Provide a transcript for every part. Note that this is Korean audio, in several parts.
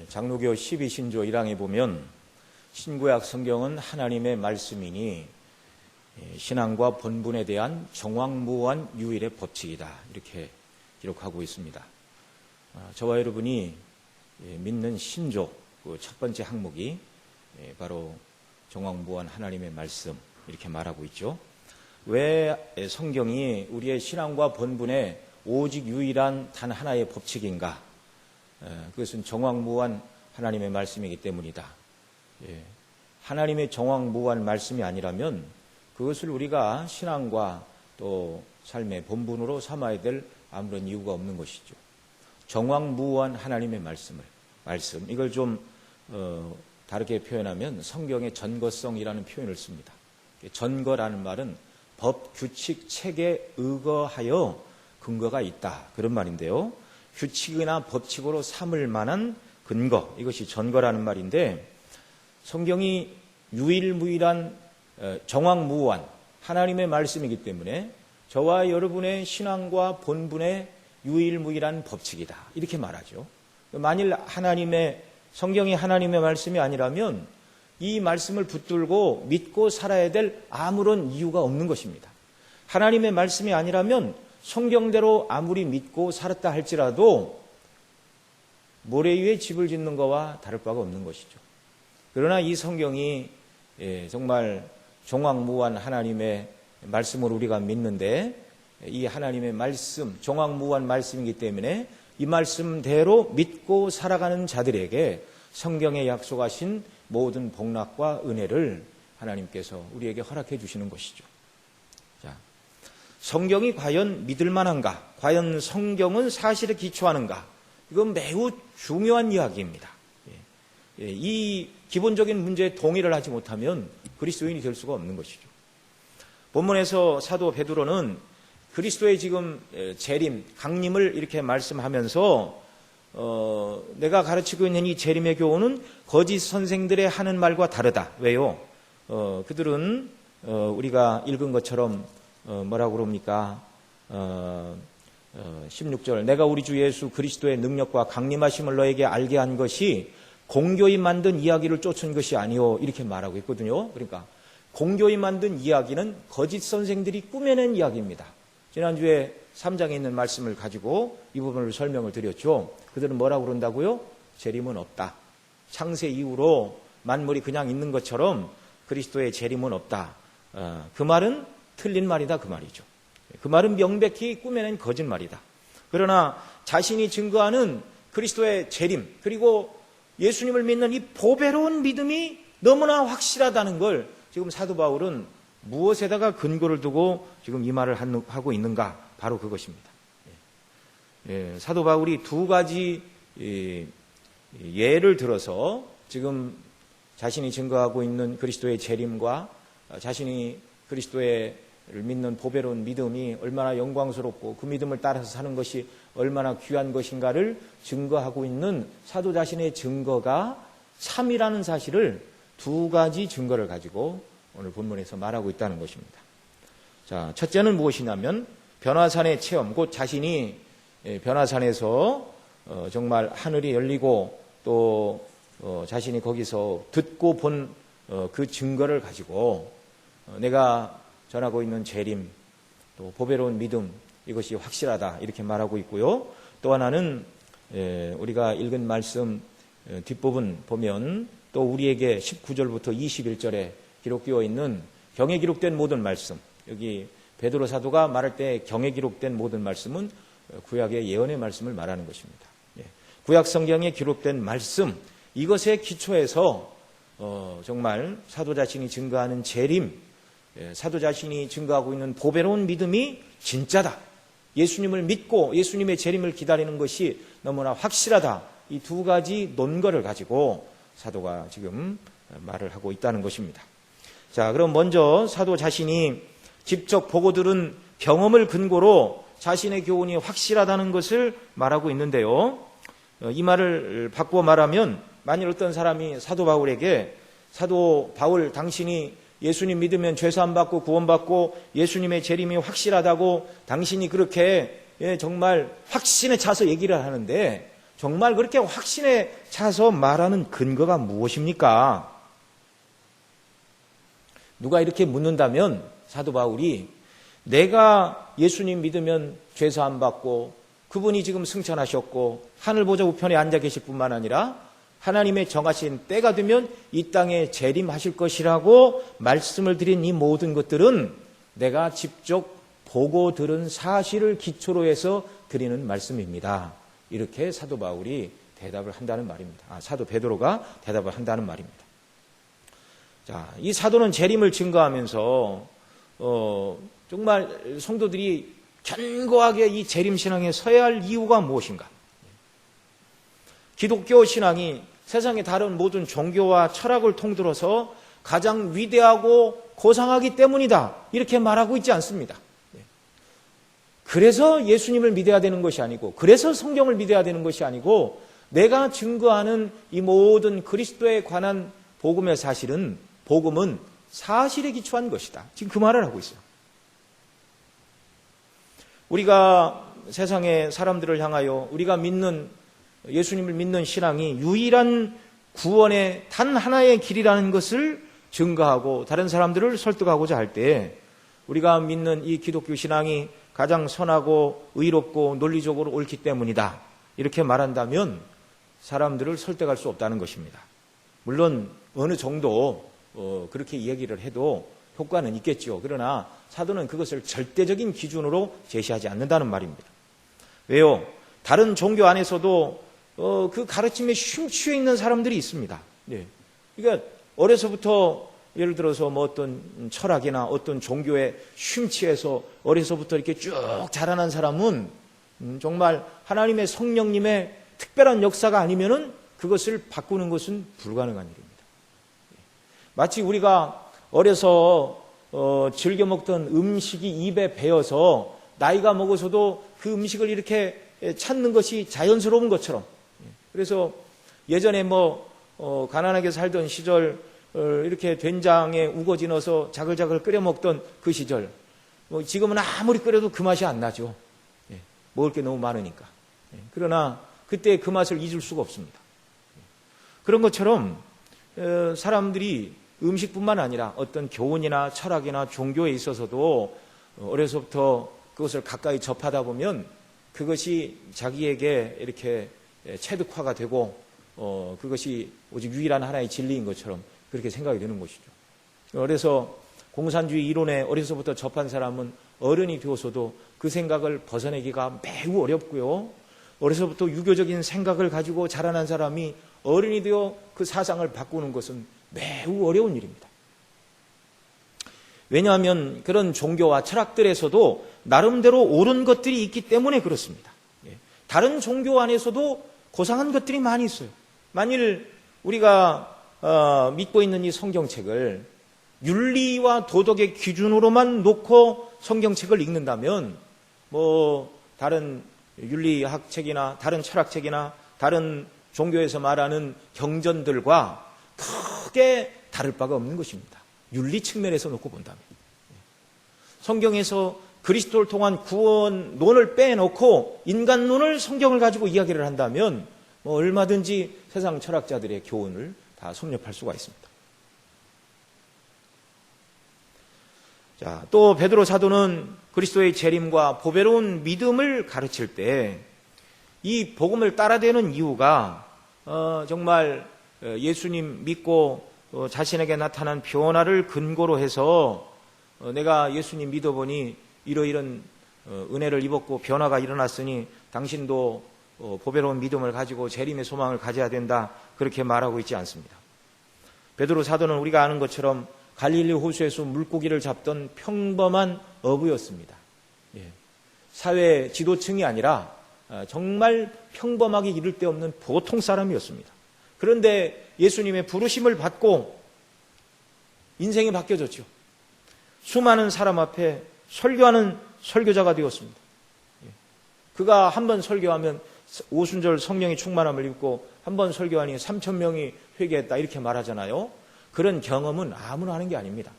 장로교 12신조 1항에 보면 신구약 성경은 하나님의 말씀이니 신앙과 본분에 대한 정확무한 유일의 법칙이다, 이렇게 기록하고 있습니다. 저와 여러분이 믿는 신조 그 첫 번째 항목이 바로 정확무한 하나님의 말씀, 이렇게 말하고 있죠. 왜 성경이 우리의 신앙과 본분에 오직 유일한 단 하나의 법칙인가? 그것은 정확무한 하나님의 말씀이기 때문이다. 하나님의 정확무한 말씀이 아니라면 그것을 우리가 신앙과 또 삶의 본분으로 삼아야 될 아무런 이유가 없는 것이죠. 정확무한 하나님의 말씀, 이걸 좀 다르게 표현하면 성경의 전거성이라는 표현을 씁니다. 전거라는 말은 법, 규칙, 책에 의거하여 근거가 있다, 그런 말인데요. 규칙이나 법칙으로 삼을 만한 근거, 이것이 전거라는 말인데, 성경이 유일무이한 정확무한 하나님의 말씀이기 때문에 저와 여러분의 신앙과 본분의 유일무이한 법칙이다, 이렇게 말하죠. 만일 성경이 하나님의 말씀이 아니라면 이 말씀을 붙들고 믿고 살아야 될 아무런 이유가 없는 것입니다. 하나님의 말씀이 아니라면 성경대로 아무리 믿고 살았다 할지라도 모래 위에 집을 짓는 것과 다를 바가 없는 것이죠. 그러나 이 성경이 정말 정확무한 하나님의 말씀을 우리가 믿는데, 이 하나님의 말씀, 정확무한 말씀이기 때문에 이 말씀대로 믿고 살아가는 자들에게 성경에 약속하신 모든 복락과 은혜를 하나님께서 우리에게 허락해 주시는 것이죠. 자, 성경이 과연 믿을 만한가? 과연 성경은 사실에 기초하는가? 이건 매우 중요한 이야기입니다. 이 기본적인 문제에 동의를 하지 못하면 그리스도인이 될 수가 없는 것이죠. 본문에서 사도 베드로는 그리스도의 지금 재림, 강림을 이렇게 말씀하면서 내가 가르치고 있는 이 재림의 교훈은 거짓 선생들의 하는 말과 다르다. 왜요? 그들은 우리가 읽은 것처럼 뭐라고 그럽니까? 16절, 내가 우리 주 예수 그리스도의 능력과 강림하심을 너에게 알게 한 것이 공교히 만든 이야기를 쫓은 것이 아니오, 이렇게 말하고 있거든요. 그러니까 공교히 만든 이야기는 거짓 선생들이 꾸며낸 이야기입니다. 지난주에 3장에 있는 말씀을 가지고 이 부분을 설명을 드렸죠. 그들은 뭐라고 그런다고요? 재림은 없다. 창세 이후로 만물이 그냥 있는 것처럼 그리스도의 재림은 없다. 그 말은 틀린 말이다, 그 말이죠. 그 말은 명백히 꾸며낸 거짓말이다. 그러나 자신이 증거하는 그리스도의 재림, 그리고 예수님을 믿는 이 보배로운 믿음이 너무나 확실하다는 걸 지금 사도 바울은 무엇에다가 근거를 두고 지금 이 말을 하고 있는가? 바로 그것입니다. 사도 바울이 두 가지 예를 들어서 지금 자신이 증거하고 있는 그리스도의 재림과 자신이 그리스도를 믿는 보배로운 믿음이 얼마나 영광스럽고 그 믿음을 따라서 사는 것이 얼마나 귀한 것인가를 증거하고 있는 사도 자신의 증거가 참이라는 사실을 두 가지 증거를 가지고 오늘 본문에서 말하고 있다는 것입니다. 자, 첫째는 무엇이냐면 변화산의 체험, 곧 자신이 변화산에서 정말 하늘이 열리고 또 자신이 거기서 듣고 본 그 증거를 가지고 내가 전하고 있는 재림, 또 보배로운 믿음, 이것이 확실하다, 이렇게 말하고 있고요. 또 하나는 우리가 읽은 말씀 뒷부분 보면 또 우리에게 19절부터 21절에 기록되어 있는 경에 기록된 모든 말씀, 여기 베드로 사도가 말할 때 경에 기록된 모든 말씀은 구약의 예언의 말씀을 말하는 것입니다. 구약 성경에 기록된 말씀, 이것에 기초해서 정말 사도 자신이 증거하는 재림, 사도 자신이 증거하고 있는 보배로운 믿음이 진짜다, 예수님을 믿고 예수님의 재림을 기다리는 것이 너무나 확실하다, 이 두 가지 논거를 가지고 사도가 지금 말을 하고 있다는 것입니다. 자, 그럼 먼저 사도 자신이 직접 보고 들은 경험을 근거로 자신의 교훈이 확실하다는 것을 말하고 있는데요. 이 말을 바꾸어 말하면 만일 어떤 사람이 사도 바울에게 사도 바울, 당신이 예수님 믿으면 죄사함 받고 구원받고 예수님의 재림이 확실하다고 당신이 그렇게 정말 확신에 차서 얘기를 하는데 정말 그렇게 확신에 차서 말하는 근거가 무엇입니까? 누가 이렇게 묻는다면 사도 바울이 내가 예수님 믿으면 죄사함 받고 그분이 지금 승천하셨고 하늘 보좌 우편에 앉아 계실 뿐만 아니라 하나님의 정하신 때가 되면 이 땅에 재림하실 것이라고 말씀을 드린 이 모든 것들은 내가 직접 보고 들은 사실을 기초로 해서 드리는 말씀입니다. 이렇게 사도 바울이 대답을 한다는 말입니다. 사도 베드로가 대답을 한다는 말입니다. 자, 이 사도는 재림을 증거하면서 정말 성도들이 견고하게 이 재림 신앙에 서야 할 이유가 무엇인가? 기독교 신앙이 세상의 다른 모든 종교와 철학을 통틀어서 가장 위대하고 고상하기 때문이다. 이렇게 말하고 있지 않습니다. 그래서 예수님을 믿어야 되는 것이 아니고, 그래서 성경을 믿어야 되는 것이 아니고, 내가 증거하는 이 모든 그리스도에 관한 복음의 사실은, 복음은 사실에 기초한 것이다. 지금 그 말을 하고 있어요. 우리가 세상의 사람들을 향하여 우리가 믿는 예수님을 믿는 신앙이 유일한 구원의 단 하나의 길이라는 것을 증거하고 다른 사람들을 설득하고자 할 때 우리가 믿는 이 기독교 신앙이 가장 선하고 의롭고 논리적으로 옳기 때문이다. 이렇게 말한다면 사람들을 설득할 수 없다는 것입니다. 물론 어느 정도 그렇게 이야기를 해도 효과는 있겠죠. 그러나 사도는 그것을 절대적인 기준으로 제시하지 않는다는 말입니다. 왜요? 다른 종교 안에서도 그 가르침에 심취해 있는 사람들이 있습니다. 네. 그러니까 어려서부터 예를 들어서 뭐 어떤 철학이나 어떤 종교에 심취해서 어려서부터 이렇게 쭉 자라난 사람은 정말 하나님의 성령님의 특별한 역사가 아니면은 그것을 바꾸는 것은 불가능한 일입니다. 마치 우리가 어려서 즐겨 먹던 음식이 입에 배어서 나이가 먹어서도 그 음식을 이렇게 찾는 것이 자연스러운 것처럼, 그래서 예전에 가난하게 살던 시절 이렇게 된장에 우거지 넣어서 자글자글 끓여 먹던 그 시절, 지금은 아무리 끓여도 그 맛이 안 나죠. 먹을 게 너무 많으니까. 그러나 그때 그 맛을 잊을 수가 없습니다. 그런 것처럼 사람들이 음식뿐만 아니라 어떤 교훈이나 철학이나 종교에 있어서도 어려서부터 그것을 가까이 접하다 보면 그것이 자기에게 이렇게 체득화가 되고 그것이 오직 유일한 하나의 진리인 것처럼 그렇게 생각이 되는 것이죠. 그래서 공산주의 이론에 어려서부터 접한 사람은 어른이 되어서도 그 생각을 벗어내기가 매우 어렵고요. 어려서부터 유교적인 생각을 가지고 자라난 사람이 어른이 되어 그 사상을 바꾸는 것은 매우 어려운 일입니다. 왜냐하면 그런 종교와 철학들에서도 나름대로 옳은 것들이 있기 때문에 그렇습니다. 다른 종교 안에서도 고상한 것들이 많이 있어요. 만일 우리가 믿고 있는 이 성경책을 윤리와 도덕의 기준으로만 놓고 성경책을 읽는다면 다른 윤리학 책이나 다른 철학책이나 다른 종교에서 말하는 경전들과 크게 다를 바가 없는 것입니다. 윤리 측면에서 놓고 본다면. 성경에서 그리스도를 통한 구원론을 빼놓고 인간론을 성경을 가지고 이야기를 한다면 얼마든지 세상 철학자들의 교훈을 다 섭렵할 수가 있습니다. 자, 또 베드로 사도는 그리스도의 재림과 보배로운 믿음을 가르칠 때 이 복음을 따라대는 이유가 정말 예수님 믿고 자신에게 나타난 변화를 근거로 해서 내가 예수님 믿어보니 이러이런 은혜를 입었고 변화가 일어났으니 당신도 보배로운 믿음을 가지고 재림의 소망을 가져야 된다, 그렇게 말하고 있지 않습니다. 베드로 사도는 우리가 아는 것처럼 갈릴리 호수에서 물고기를 잡던 평범한 어부였습니다. 사회 지도층이 아니라 정말 평범하게 이를 데 없는 보통 사람이었습니다. 그런데 예수님의 부르심을 받고 인생이 바뀌어졌죠. 수많은 사람 앞에 설교하는 설교자가 되었습니다. 그가 한 번 설교하면 오순절 성령의 충만함을 입고 한 번 설교하니 3,000명이 회개했다, 이렇게 말하잖아요. 그런 경험은 아무나 하는 게 아닙니다.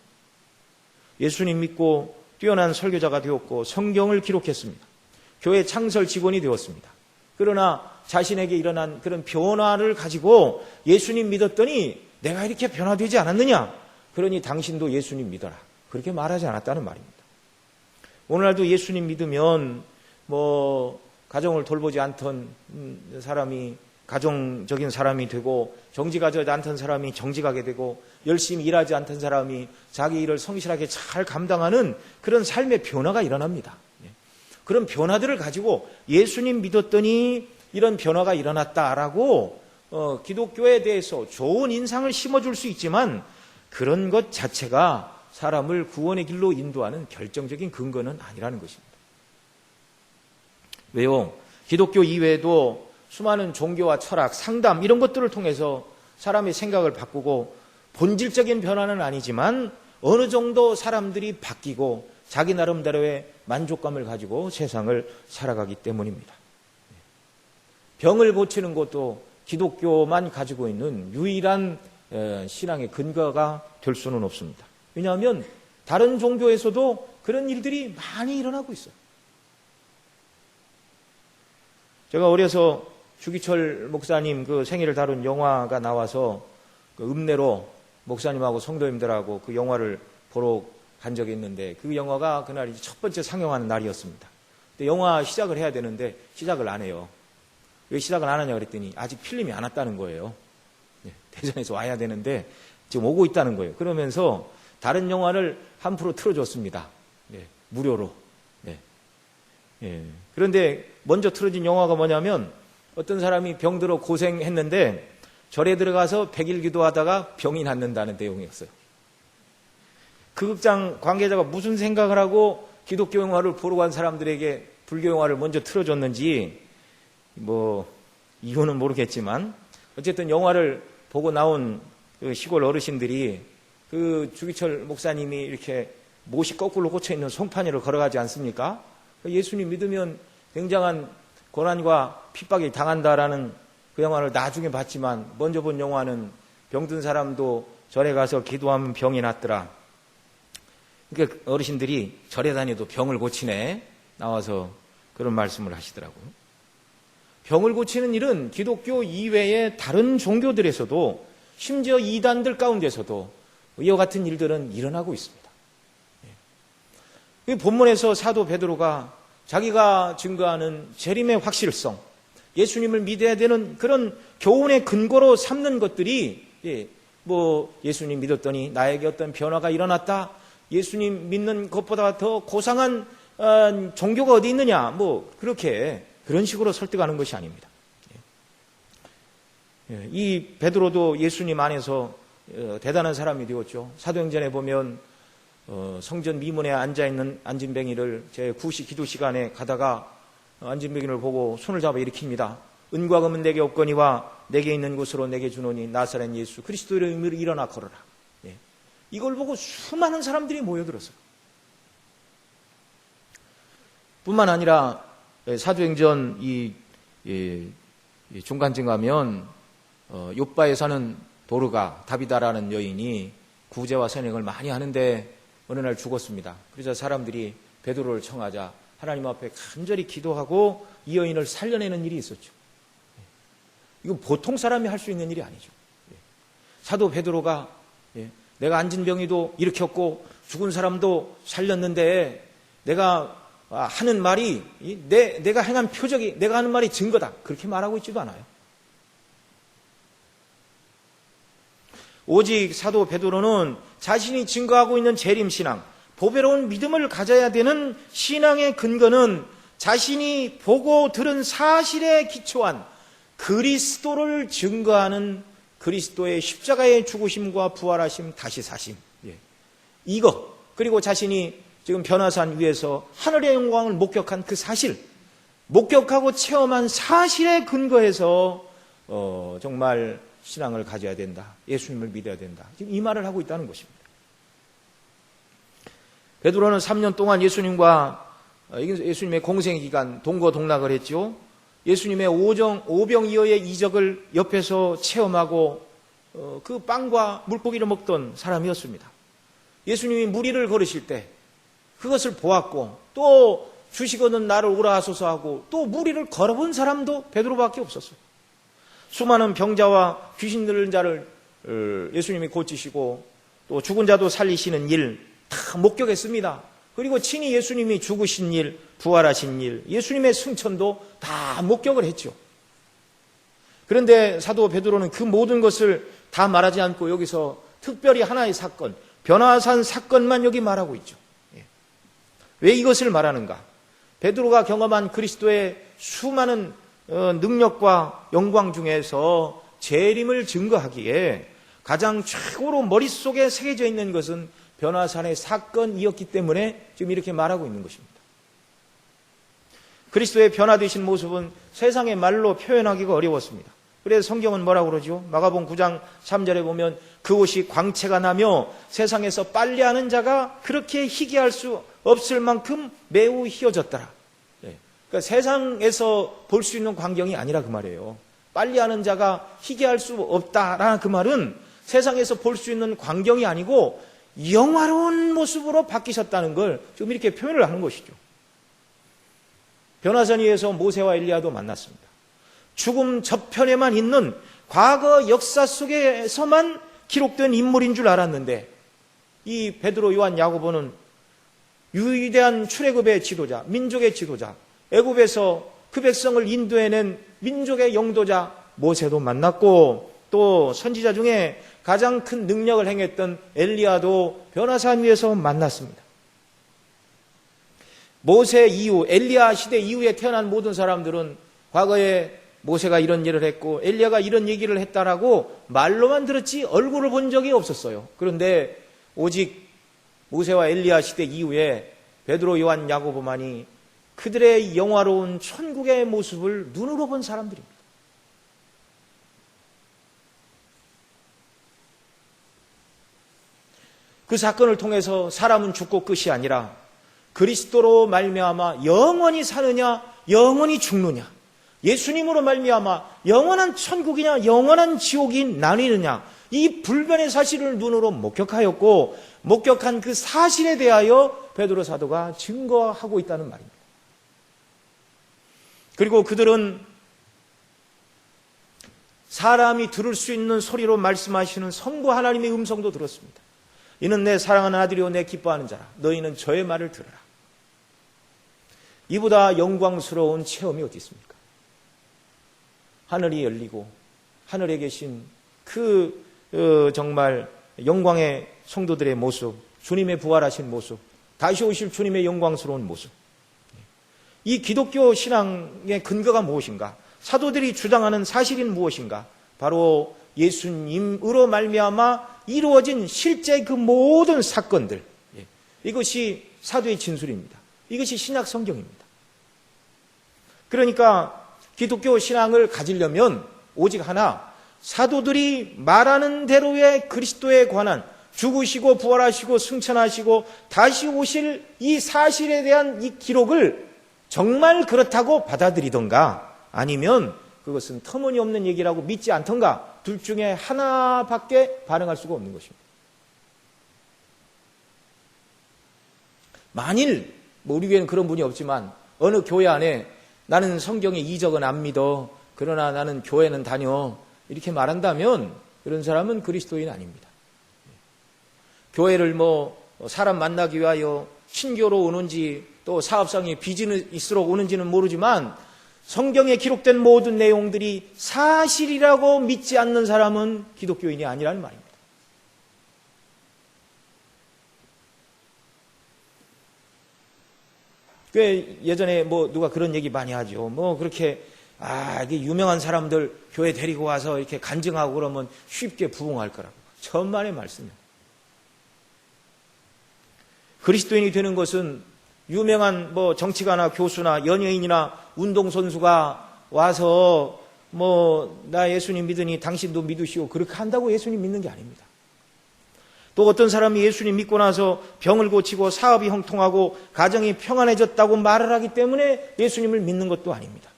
예수님 믿고 뛰어난 설교자가 되었고 성경을 기록했습니다. 교회 창설 직원이 되었습니다. 그러나 자신에게 일어난 그런 변화를 가지고 예수님 믿었더니 내가 이렇게 변화되지 않았느냐? 그러니 당신도 예수님 믿어라. 그렇게 말하지 않았다는 말입니다. 오늘날도 예수님 믿으면 가정을 돌보지 않던 사람이 가정적인 사람이 되고, 정직하지 않던 사람이 정직하게 되고, 열심히 일하지 않던 사람이 자기 일을 성실하게 잘 감당하는 그런 삶의 변화가 일어납니다. 그런 변화들을 가지고 예수님 믿었더니 이런 변화가 일어났다라고 기독교에 대해서 좋은 인상을 심어줄 수 있지만, 그런 것 자체가 사람을 구원의 길로 인도하는 결정적인 근거는 아니라는 것입니다. 왜요? 기독교 이외에도 수많은 종교와 철학, 상담 이런 것들을 통해서 사람의 생각을 바꾸고, 본질적인 변화는 아니지만 어느 정도 사람들이 바뀌고 자기 나름대로의 만족감을 가지고 세상을 살아가기 때문입니다. 병을 고치는 것도 기독교만 가지고 있는 유일한 신앙의 근거가 될 수는 없습니다. 왜냐하면 다른 종교에서도 그런 일들이 많이 일어나고 있어요. 제가 어려서 주기철 목사님 그 생애를 다룬 영화가 나와서 그 읍내로 목사님하고 성도님들하고 그 영화를 보러 간 적이 있는데, 그 영화가 그날 첫 번째 상영하는 날이었습니다. 근데 영화 시작을 해야 되는데 시작을 안 해요. 왜 시작을 안 하냐 그랬더니 아직 필름이 안 왔다는 거예요. 대전에서 와야 되는데 지금 오고 있다는 거예요. 그러면서 다른 영화를 한 프로 틀어줬습니다. 무료로. 그런데 먼저 틀어진 영화가 뭐냐면, 어떤 사람이 병들어 고생했는데 절에 들어가서 100일 기도하다가 병이 낫는다는 내용이었어요. 그 극장 관계자가 무슨 생각을 하고 기독교 영화를 보러 간 사람들에게 불교 영화를 먼저 틀어줬는지 이유는 모르겠지만, 어쨌든 영화를 보고 나온 그 시골 어르신들이 그 주기철 목사님이 이렇게 못이 거꾸로 꽂혀있는 송파니를 걸어가지 않습니까? 예수님 믿으면 굉장한 고난과 핍박이 당한다라는 그 영화를 나중에 봤지만, 먼저 본 영화는 병든 사람도 절에 가서 기도하면 병이 낫더라. 그러니까 어르신들이 절에 다녀도 병을 고치네 나와서 그런 말씀을 하시더라고요. 병을 고치는 일은 기독교 이외의 다른 종교들에서도, 심지어 이단들 가운데서도 이와 같은 일들은 일어나고 있습니다. 이 본문에서 사도 베드로가 자기가 증거하는 재림의 확실성, 예수님을 믿어야 되는 그런 교훈의 근거로 삼는 것들이 예수님 믿었더니 나에게 어떤 변화가 일어났다, 예수님 믿는 것보다 더 고상한 종교가 어디 있느냐, 그런 식으로 설득하는 것이 아닙니다. 이 베드로도 예수님 안에서 대단한 사람이 되었죠. 사도행전에 보면 성전 미문에 앉아있는 안진뱅이를 제 9시 기도 시간에 가다가 안진뱅이를 보고 손을 잡아 일으킵니다. 은과 금은 내게 없거니와 내게 있는 곳으로 내게 주노니 나사렛 예수 그리스도의 이름으로 일어나 걸어라. 이걸 보고 수많은 사람들이 모여들었어요. 뿐만 아니라 사도행전 중간쯤 가면 욥바에 사는 도르가, 다비다라는 여인이 구제와 선행을 많이 하는데 어느 날 죽었습니다. 그래서 사람들이 베드로를 청하자 하나님 앞에 간절히 기도하고 이 여인을 살려내는 일이 있었죠. 이건 보통 사람이 할 수 있는 일이 아니죠. 사도 베드로가 내가 안진병이도 일으켰고 죽은 사람도 살렸는데 내가 하는 말이 내가 행한 표적이, 내가 하는 말이 증거다, 그렇게 말하고 있지도 않아요. 오직 사도 베드로는 자신이 증거하고 있는 재림신앙, 보배로운 믿음을 가져야 되는 신앙의 근거는 자신이 보고 들은 사실에 기초한 그리스도를 증거하는 그리스도의 십자가의 죽으심과 부활하심, 다시 사심, 이거, 그리고 자신이 지금 변화산 위에서 하늘의 영광을 목격한 그 사실, 목격하고 체험한 사실에 근거해서 정말 신앙을 가져야 된다, 예수님을 믿어야 된다, 지금 이 말을 하고 있다는 것입니다. 베드로는 3년 동안 예수님의 공생 기간 동거동락을 했죠. 예수님의 오병이어의 이적을 옆에서 체험하고 그 빵과 물고기를 먹던 사람이었습니다. 예수님이 무리를 걸으실 때 그것을 보았고, 또 주시거든 나를 오라 하소서 하고 또 무리를 걸어본 사람도 베드로밖에 없었어요. 수많은 병자와 귀신 들린 자를 예수님이 고치시고 또 죽은 자도 살리시는 일 다 목격했습니다. 그리고 친히 예수님이 죽으신 일, 부활하신 일, 예수님의 승천도 다 목격을 했죠. 그런데 사도 베드로는 그 모든 것을 다 말하지 않고 여기서 특별히 하나의 사건, 변화산 사건만 여기 말하고 있죠. 왜 이것을 말하는가? 베드로가 경험한 그리스도의 수많은 능력과 영광 중에서 재림을 증거하기에 가장 최고로 머릿속에 새겨져 있는 것은 변화산의 사건이었기 때문에 지금 이렇게 말하고 있는 것입니다. 그리스도의 변화되신 모습은 세상의 말로 표현하기가 어려웠습니다. 그래서 성경은 뭐라고 그러죠? 마가복음 9장 3절에 보면 그곳이 광채가 나며 세상에서 빨래하는 자가 그렇게 희귀할 수 없을 만큼 매우 희어졌더라. 그러니까 세상에서 볼 수 있는 광경이 아니라 그 말이에요. 빨래하는 자가 희귀할 수 없다라는 그 말은 세상에서 볼 수 있는 광경이 아니고 영화로운 모습으로 바뀌셨다는 걸 지금 이렇게 표현을 하는 것이죠. 변화산 위에서 모세와 엘리야도 만났습니다. 죽음 저편에만 있는 과거 역사 속에서만 기록된 인물인 줄 알았는데 이 베드로, 요한, 야고보는 위대한 출애굽의 지도자, 민족의 지도자, 애굽에서 그 백성을 인도해낸 민족의 영도자 모세도 만났고 또 선지자 중에 가장 큰 능력을 행했던 엘리야도 변화산 위에서 만났습니다. 모세 이후, 엘리야 시대 이후에 태어난 모든 사람들은 과거에 모세가 이런 일을 했고 엘리야가 이런 얘기를 했다라고 말로만 들었지 얼굴을 본 적이 없었어요. 그런데 오직 모세와 엘리야 시대 이후에 베드로, 요한, 야고보만이 그들의 영화로운 천국의 모습을 눈으로 본 사람들입니다. 그 사건을 통해서 사람은 죽고 끝이 아니라 그리스도로 말미암아 영원히 사느냐 영원히 죽느냐, 예수님으로 말미암아 영원한 천국이냐 영원한 지옥이 나뉘느냐, 이 불변의 사실을 눈으로 목격하였고 목격한 그 사실에 대하여 베드로 사도가 증거하고 있다는 말입니다. 그리고 그들은 사람이 들을 수 있는 소리로 말씀하시는 성부 하나님의 음성도 들었습니다. 이는 내 사랑하는 아들이요 내 기뻐하는 자라. 너희는 저의 말을 들으라. 이보다 영광스러운 체험이 어디 있습니까? 하늘이 열리고 하늘에 계신 그 정말 영광의 성도들의 모습, 주님의 부활하신 모습, 다시 오실 주님의 영광스러운 모습. 이 기독교 신앙의 근거가 무엇인가? 사도들이 주장하는 사실인 무엇인가? 바로 예수님으로 말미암아 이루어진 실제 그 모든 사건들, 이것이 사도의 진술입니다. 이것이 신약 성경입니다. 그러니까 기독교 신앙을 가지려면 오직 하나, 사도들이 말하는 대로의 그리스도에 관한 죽으시고 부활하시고 승천하시고 다시 오실 이 사실에 대한 이 기록을 정말 그렇다고 받아들이던가 아니면 그것은 터무니없는 얘기라고 믿지 않던가, 둘 중에 하나밖에 반응할 수가 없는 것입니다. 만일 우리 교회는 그런 분이 없지만 어느 교회 안에 나는 성경의 이적은 안 믿어, 그러나 나는 교회는 다녀, 이렇게 말한다면 그런 사람은 그리스도인 아닙니다. 교회를 사람 만나기 위하여 신교로 오는지 또 사업상의 비즈니스로 오는지는 모르지만 성경에 기록된 모든 내용들이 사실이라고 믿지 않는 사람은 기독교인이 아니라는 말입니다. 꽤 예전에 누가 그런 얘기 많이 하죠. 그렇게 이게 유명한 사람들 교회 데리고 와서 이렇게 간증하고 그러면 쉽게 부흥할 거라고. 천만의 말씀이에요. 그리스도인이 되는 것은 유명한 정치가나 교수나 연예인이나 운동선수가 와서 나 예수님 믿으니 당신도 믿으시오, 그렇게 한다고 예수님 믿는 게 아닙니다. 또 어떤 사람이 예수님 믿고 나서 병을 고치고 사업이 형통하고 가정이 평안해졌다고 말을 하기 때문에 예수님을 믿는 것도 아닙니다.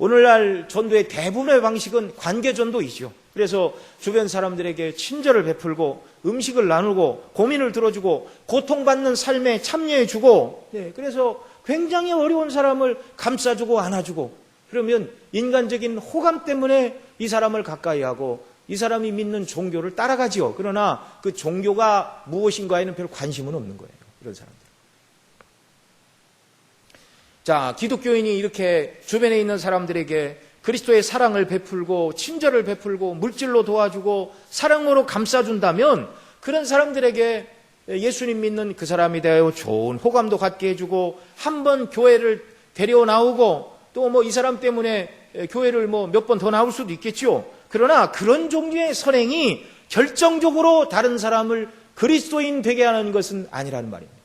오늘날 전도의 대부분의 방식은 관계전도이죠. 그래서 주변 사람들에게 친절을 베풀고 음식을 나누고 고민을 들어주고 고통받는 삶에 참여해주고, 그래서 굉장히 어려운 사람을 감싸주고 안아주고, 그러면 인간적인 호감 때문에 이 사람을 가까이 하고 이 사람이 믿는 종교를 따라가지요. 그러나 그 종교가 무엇인가에는 별 관심은 없는 거예요. 이런 사람들. 자, 기독교인이 이렇게 주변에 있는 사람들에게 그리스도의 사랑을 베풀고 친절을 베풀고 물질로 도와주고 사랑으로 감싸준다면 그런 사람들에게 예수님 믿는 그 사람이 되어 좋은 호감도 갖게 해주고 한번 교회를 데려 나오고 또 뭐 이 사람 때문에 교회를 뭐 몇 번 더 나올 수도 있겠죠. 그러나 그런 종류의 선행이 결정적으로 다른 사람을 그리스도인 되게 하는 것은 아니라는 말입니다.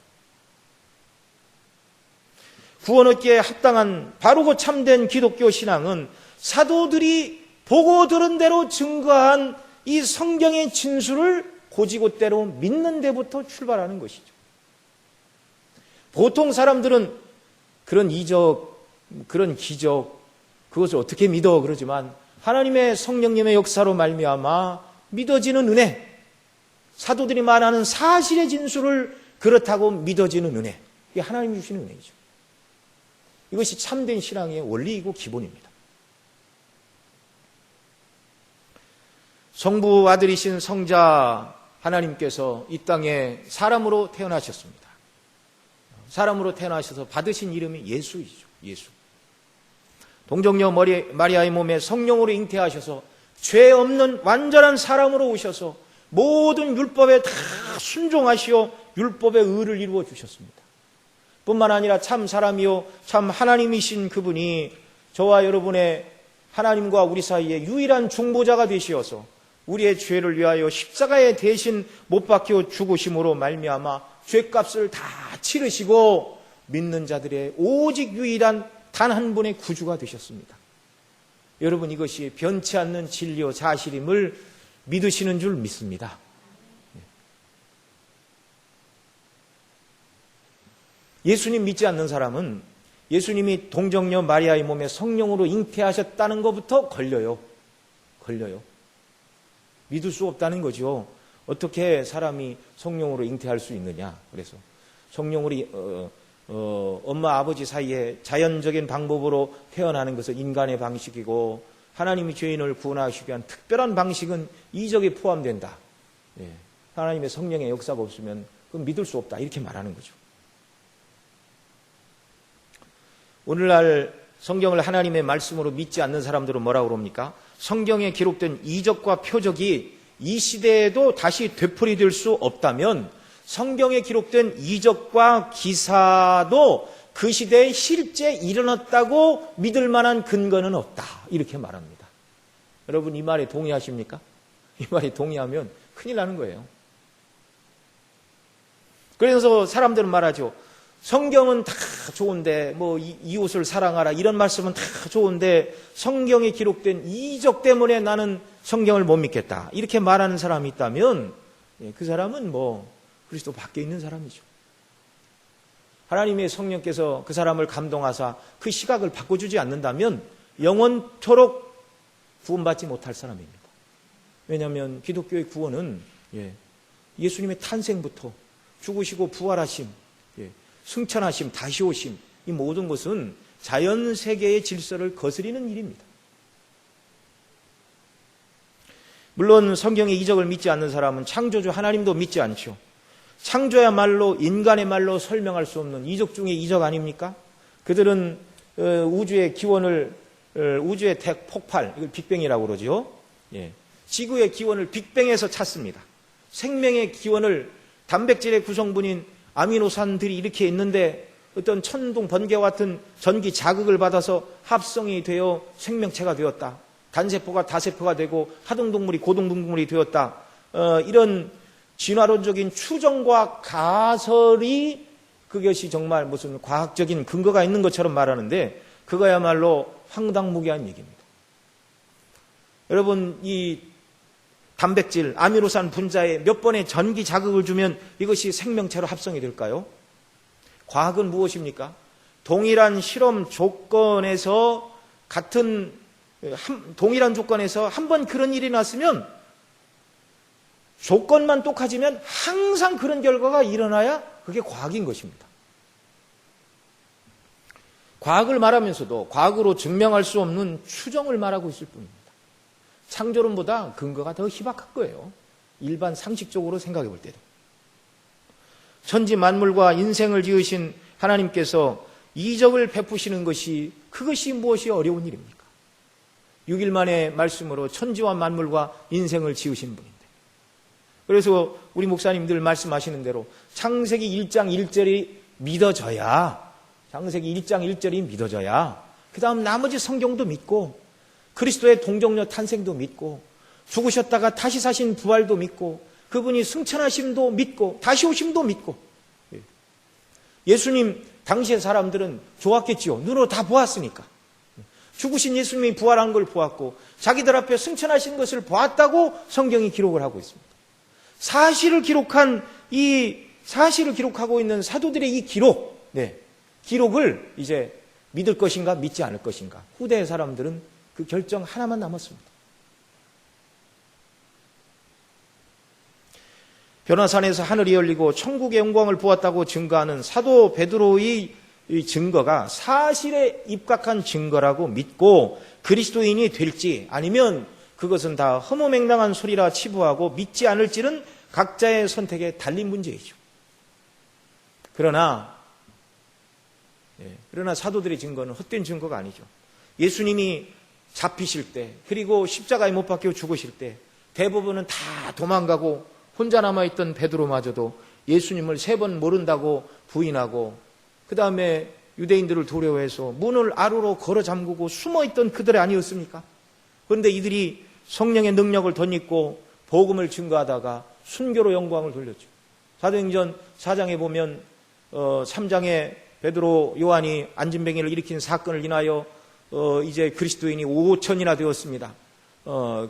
구원 얻기에 합당한 바르고 참된 기독교 신앙은 사도들이 보고 들은 대로 증거한 이 성경의 진술을 고지고대로 믿는 데부터 출발하는 것이죠. 보통 사람들은 그런 이적, 그런 기적, 그것을 어떻게 믿어 그러지만 하나님의 성령님의 역사로 말미암아 믿어지는 은혜, 사도들이 말하는 사실의 진술을 그렇다고 믿어지는 은혜, 이게 하나님이 주시는 은혜이죠. 이것이 참된 신앙의 원리이고 기본입니다. 성부 아들이신 성자 하나님께서 이 땅에 사람으로 태어나셨습니다. 사람으로 태어나셔서 받으신 이름이 예수이죠. 예수. 동정녀 마리아의 몸에 성령으로 잉태하셔서 죄 없는 완전한 사람으로 오셔서 모든 율법에 다 순종하시어 율법의 의를 이루어 주셨습니다. 뿐만 아니라 참 사람이요 참 하나님이신 그분이 저와 여러분의 하나님과 우리 사이에 유일한 중보자가 되시어서 우리의 죄를 위하여 십자가에 대신 못 박혀 죽으심으로 말미암아 죄값을 다 치르시고 믿는 자들의 오직 유일한 단 한 분의 구주가 되셨습니다. 여러분, 이것이 변치 않는 진리요 사실임을 믿으시는 줄 믿습니다. 예수님 믿지 않는 사람은 예수님이 동정녀 마리아의 몸에 성령으로 잉태하셨다는 것부터 걸려요. 믿을 수 없다는 거죠. 어떻게 사람이 성령으로 잉태할 수 있느냐. 그래서 성령으로 엄마 아버지 사이에 자연적인 방법으로 태어나는 것은 인간의 방식이고 하나님이 죄인을 구원하시기 위한 특별한 방식은 이적에 포함된다. 하나님의 성령의 역사가 없으면 그건 믿을 수 없다. 이렇게 말하는 거죠. 오늘날 성경을 하나님의 말씀으로 믿지 않는 사람들은 뭐라고 그럽니까? 성경에 기록된 이적과 표적이 이 시대에도 다시 되풀이될 수 없다면 성경에 기록된 이적과 기사도 그 시대에 실제 일어났다고 믿을 만한 근거는 없다. 이렇게 말합니다. 여러분, 이 말에 동의하십니까? 이 말에 동의하면 큰일 나는 거예요. 그래서 사람들은 말하죠. 성경은 다 좋은데 뭐 이웃을 사랑하라 이런 말씀은 다 좋은데 성경에 기록된 이적 때문에 나는 성경을 못 믿겠다. 이렇게 말하는 사람이 있다면 그 사람은 뭐 그리스도 밖에 있는 사람이죠. 하나님의 성령께서 그 사람을 감동하사 그 시각을 바꿔주지 않는다면 영원토록 구원받지 못할 사람입니다. 왜냐하면 기독교의 구원은 예수님의 탄생부터 죽으시고 부활하심, 승천하심, 다시 오심, 이 모든 것은 자연세계의 질서를 거스리는 일입니다. 물론 성경의 이적을 믿지 않는 사람은 창조주 하나님도 믿지 않죠. 창조야말로 인간의 말로 설명할 수 없는 이적 중에 이적 아닙니까? 그들은 우주의 기원을, 우주의 대폭발, 이걸 빅뱅이라고 그러죠. 지구의 기원을 빅뱅에서 찾습니다. 생명의 기원을 단백질의 구성분인 아미노산들이 이렇게 있는데 어떤 천둥 번개와 같은 전기 자극을 받아서 합성이 되어 생명체가 되었다. 단세포가 다세포가 되고 하등동물이 고등동물이 되었다. 이런 진화론적인 추정과 가설이 그것이 정말 무슨 과학적인 근거가 있는 것처럼 말하는데 그거야말로 황당무계한 얘기입니다. 여러분, 이 단백질, 아미노산 분자에 몇 번의 전기 자극을 주면 이것이 생명체로 합성이 될까요? 과학은 무엇입니까? 동일한 실험 조건에서 같은 동일한 조건에서 한 번 그런 일이 났으면 조건만 똑같으면 항상 그런 결과가 일어나야 그게 과학인 것입니다. 과학을 말하면서도 과학으로 증명할 수 없는 추정을 말하고 있을 뿐입니다. 창조론보다 근거가 더 희박한 거예요. 일반 상식적으로 생각해 볼 때도. 천지 만물과 인생을 지으신 하나님께서 이적을 베푸시는 것이 그것이 무엇이 어려운 일입니까? 6일 만에 말씀으로 천지와 만물과 인생을 지으신 분인데. 그래서 우리 목사님들 말씀하시는 대로 창세기 1장 1절이 믿어져야, 창세기 1장 1절이 믿어져야 그 다음 나머지 성경도 믿고 그리스도의 동정녀 탄생도 믿고 죽으셨다가 다시 사신 부활도 믿고 그분이 승천하심도 믿고 다시 오심도 믿고. 예수님 당시의 사람들은 좋았겠지요. 눈으로 다 보았으니까. 죽으신 예수님이 부활한 걸 보았고 자기들 앞에 승천하신 것을 보았다고 성경이 기록을 하고 있습니다. 사실을 기록하고 있는 사도들의 이 기록을 이제 믿을 것인가 믿지 않을 것인가. 후대의 사람들은 그 결정 하나만 남았습니다. 변화산에서 하늘이 열리고 천국의 영광을 보았다고 증거하는 사도 베드로의 이 증거가 사실에 입각한 증거라고 믿고 그리스도인이 될지 아니면 그것은 다 허무맹랑한 소리라 치부하고 믿지 않을지는 각자의 선택에 달린 문제이죠. 그러나 사도들의 증거는 헛된 증거가 아니죠. 예수님이 잡히실 때 그리고 십자가에 못 박혀 죽으실 때 대부분은 다 도망가고 혼자 남아있던 베드로마저도 예수님을 3번 모른다고 부인하고 그 다음에 유대인들을 두려워해서 문을 아루로 걸어 잠그고 숨어있던 그들 아니었습니까? 그런데 이들이 성령의 능력을 덧입고 복음을 증거하다가 순교로 영광을 돌렸죠. 사도행전 4장에 보면 3장에 베드로 요한이 안진뱅이를 일으킨 사건을 인하여 이제 그리스도인이 5천이나 되었습니다.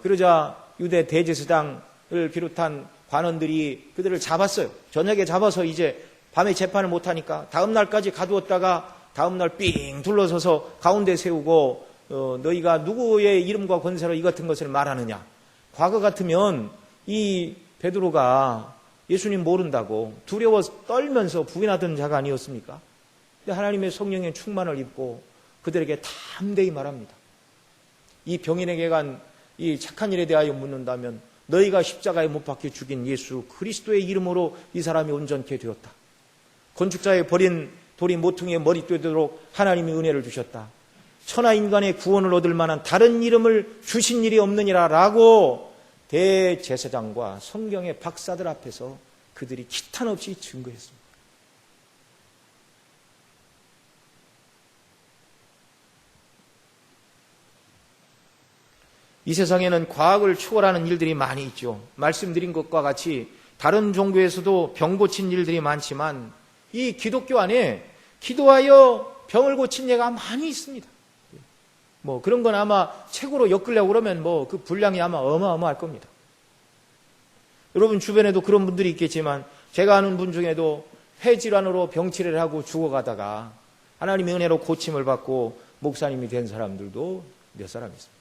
그러자 유대 대제사장을 비롯한 관원들이 그들을 잡았어요. 저녁에 잡아서 이제 밤에 재판을 못하니까 다음날까지 가두었다가 다음날 삥 둘러서서 가운데 세우고 너희가 누구의 이름과 권세로 이 같은 것을 말하느냐. 과거 같으면 이 베드로가 예수님 모른다고 두려워 떨면서 부인하던 자가 아니었습니까? 근데 하나님의 성령의 충만을 입고 그들에게 담대히 말합니다. 이 병인에게 간 이 착한 일에 대하여 묻는다면 너희가 십자가에 못 박혀 죽인 예수 그리스도의 이름으로 이 사람이 온전케 되었다. 건축자의 버린 돌이 모퉁이에 머리 되도록 하나님이 은혜를 주셨다. 천하 인간의 구원을 얻을 만한 다른 이름을 주신 일이 없느니라 라고 대제사장과 성경의 박사들 앞에서 그들이 기탄 없이 증거했습니다. 이 세상에는 과학을 초월하는 일들이 많이 있죠. 말씀드린 것과 같이 다른 종교에서도 병 고친 일들이 많지만 이 기독교 안에 기도하여 병을 고친 예가 많이 있습니다. 뭐 그런 건 아마 책으로 엮으려고 그러면 뭐 그 분량이 아마 어마어마할 겁니다. 여러분 주변에도 그런 분들이 있겠지만 제가 아는 분 중에도 폐질환으로 병치레를 하고 죽어가다가 하나님의 은혜로 고침을 받고 목사님이 된 사람들도 몇 사람 있습니다.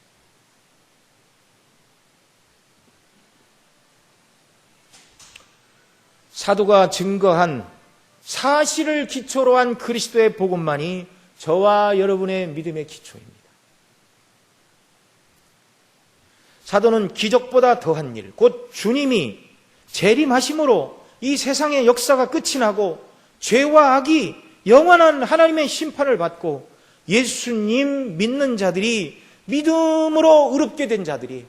사도가 증거한 사실을 기초로 한 그리스도의 복음만이 저와 여러분의 믿음의 기초입니다. 사도는 기적보다 더한 일, 곧 주님이 재림하심으로 이 세상의 역사가 끝이 나고 죄와 악이 영원한 하나님의 심판을 받고 예수님 믿는 자들이 믿음으로 의롭게 된 자들이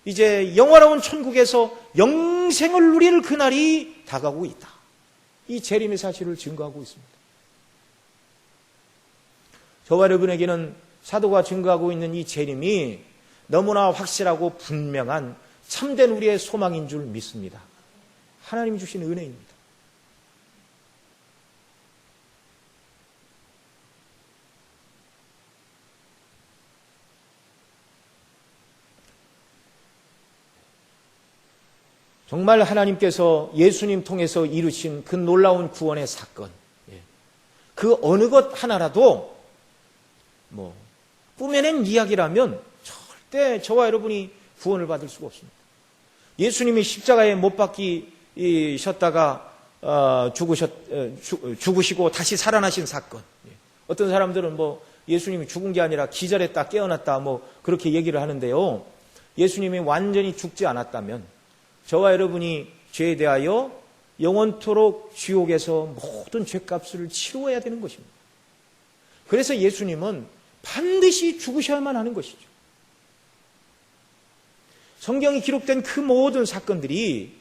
이제 영원한 천국에서 영생을 누릴 그날이 다가오고 있다. 이 재림의 사실을 증거하고 있습니다. 저와 여러분에게는 사도가 증거하고 있는 이 재림이 너무나 확실하고 분명한 참된 우리의 소망인 줄 믿습니다. 하나님이 주신 은혜입니다. 정말 하나님께서 예수님 통해서 이루신 그 놀라운 구원의 사건, 그 어느 것 하나라도 꾸며낸 이야기라면 절대 저와 여러분이 구원을 받을 수가 없습니다. 예수님이 십자가에 못 박히셨다가 죽으시고 다시 살아나신 사건. 어떤 사람들은 예수님이 죽은 게 아니라 기절했다 깨어났다 그렇게 얘기를 하는데요. 예수님이 완전히 죽지 않았다면 저와 여러분이 죄에 대하여 영원토록 지옥에서 모든 죄값을 치루어야 되는 것입니다. 그래서 예수님은 반드시 죽으셔야만 하는 것이죠. 성경이 기록된 그 모든 사건들이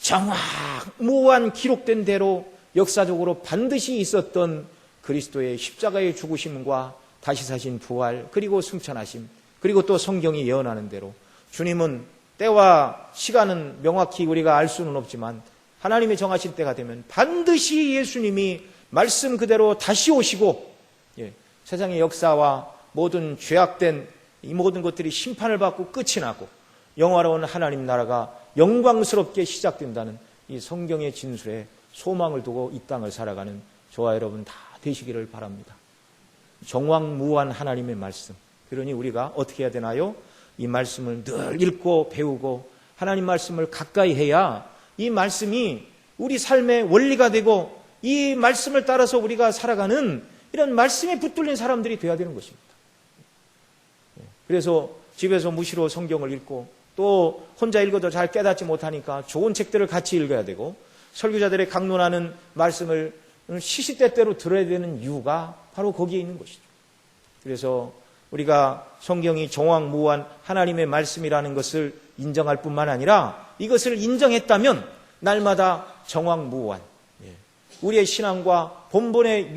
정확무한 기록된 대로 역사적으로 반드시 있었던 그리스도의 십자가의 죽으심과 다시 사신 부활, 그리고 승천하심, 그리고 또 성경이 예언하는 대로 주님은 때와 시간은 명확히 우리가 알 수는 없지만 하나님이 정하신 때가 되면 반드시 예수님이 말씀 그대로 다시 오시고 세상의 역사와 모든 죄악된 이 모든 것들이 심판을 받고 끝이 나고 영화로운 하나님 나라가 영광스럽게 시작된다는 이 성경의 진술에 소망을 두고 이 땅을 살아가는 저와 여러분 다 되시기를 바랍니다. 정확무한 하나님의 말씀. 그러니 우리가 어떻게 해야 되나요? 이 말씀을 늘 읽고 배우고 하나님 말씀을 가까이 해야 이 말씀이 우리 삶의 원리가 되고 이 말씀을 따라서 우리가 살아가는 이런 말씀에 붙들린 사람들이 되어야 되는 것입니다. 그래서 집에서 무시로 성경을 읽고 또 혼자 읽어도 잘 깨닫지 못하니까 좋은 책들을 같이 읽어야 되고 설교자들의 강론하는 말씀을 시시때때로 들어야 되는 이유가 바로 거기에 있는 것이죠. 그래서 우리가 성경이 정확무한 하나님의 말씀이라는 것을 인정할 뿐만 아니라 이것을 인정했다면 날마다 정확무한 우리의 신앙과 본본의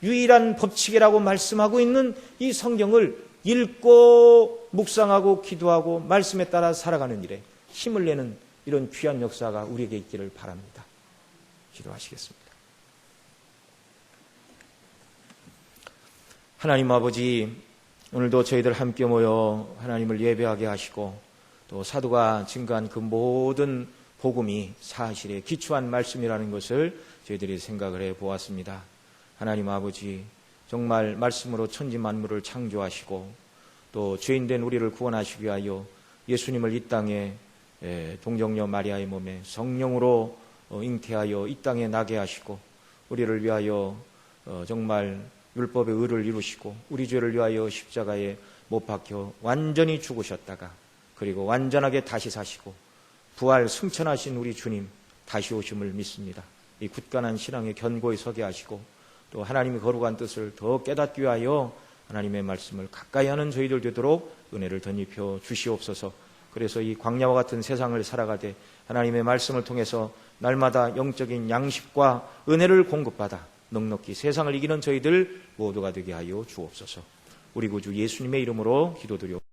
유일한 법칙이라고 말씀하고 있는 이 성경을 읽고 묵상하고 기도하고 말씀에 따라 살아가는 일에 힘을 내는 이런 귀한 역사가 우리에게 있기를 바랍니다. 기도하시겠습니다. 하나님 아버지, 오늘도 저희들 함께 모여 하나님을 예배하게 하시고 또 사도가 증거한 그 모든 복음이 사실에 기초한 말씀이라는 것을 저희들이 생각을 해보았습니다. 하나님 아버지, 정말 말씀으로 천지 만물을 창조하시고 또 죄인된 우리를 구원하시기 위하여 예수님을 이 땅에 동정녀 마리아의 몸에 성령으로 잉태하여 이 땅에 나게 하시고 우리를 위하여 정말 율법의 의를 이루시고 우리 죄를 위하여 십자가에 못 박혀 완전히 죽으셨다가 그리고 완전하게 다시 사시고 부활 승천하신 우리 주님 다시 오심을 믿습니다. 이 굳건한 신앙에 견고히 서게 하시고 또 하나님의 거룩한 뜻을 더 깨닫기 위하여 하나님의 말씀을 가까이 하는 저희들 되도록 은혜를 덧입혀 주시옵소서. 그래서 이 광야와 같은 세상을 살아가되 하나님의 말씀을 통해서 날마다 영적인 양식과 은혜를 공급받아 넉넉히 세상을 이기는 저희들 모두가 되게 하여 주옵소서. 우리 구주 예수님의 이름으로 기도드리옵소서.